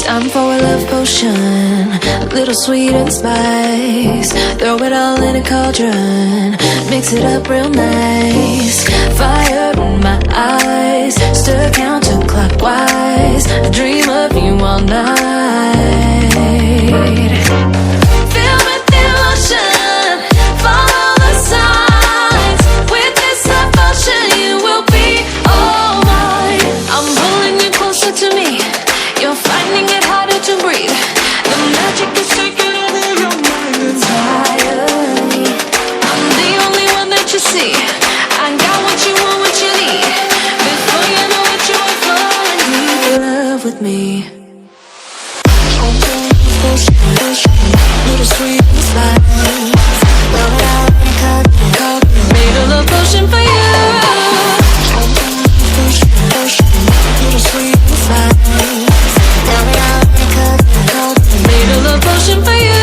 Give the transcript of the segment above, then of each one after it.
Time for a love potion, a little sweet and spice. Throw it all in a cauldron, mix it up real nice. Fire in my eyes, stir counterclockwise. I dream of you all night. Feel with the emotion, follow the signs. With this devotion, you will be all mine. I'm pulling you closer to me. You're finding it harder to breathe. The magic is taking over your mind entirely. I'm the only one that you see. I got what you want, what you need. Before you know it, you are falling deep in love with me. Little sweet and spice. Made a love potion for you. Little sweet and spice. Made a love potion for you.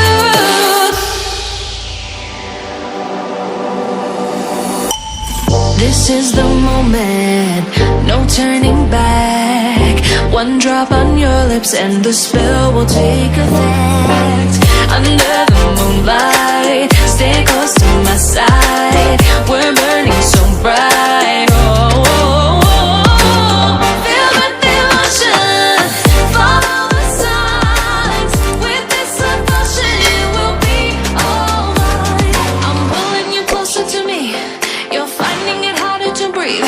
This is the moment, no turning back. One drop on your lips and the spell will take effect. Under the moonlight, stay close to my side. We're burning so bright. Oh, oh, oh, oh. Feel the devotion, follow the signs. With this devotion, you will be all mine. I'm pulling you closer to me. You're finding it harder to breathe.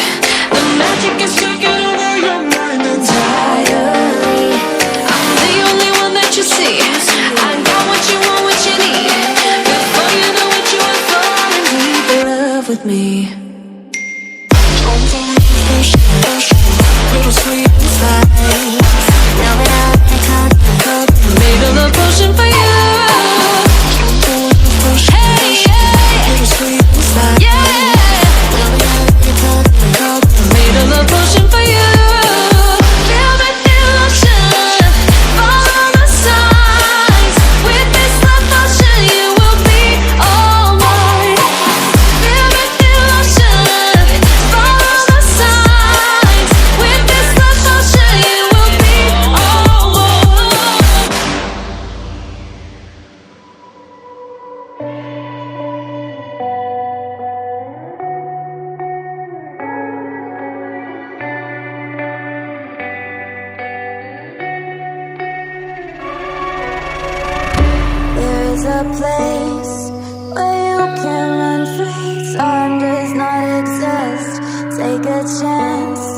The magic is taking over your mind entirely. I'm the only one that you see. I got what you want, what you need. Before you know it, you are falling deep in love with me. Little sweet and spice. Made a love potion for you. Hey, yeah. Little sweet and spice. Yeah. Made a love potion for you. Feel the devotion, follow the signs. With this love potion, you will be all mine. Feel the devotion, follow the signs. With this love potion, you will be all mine. There is a place where you can run free. Time does not exist. Take a chance.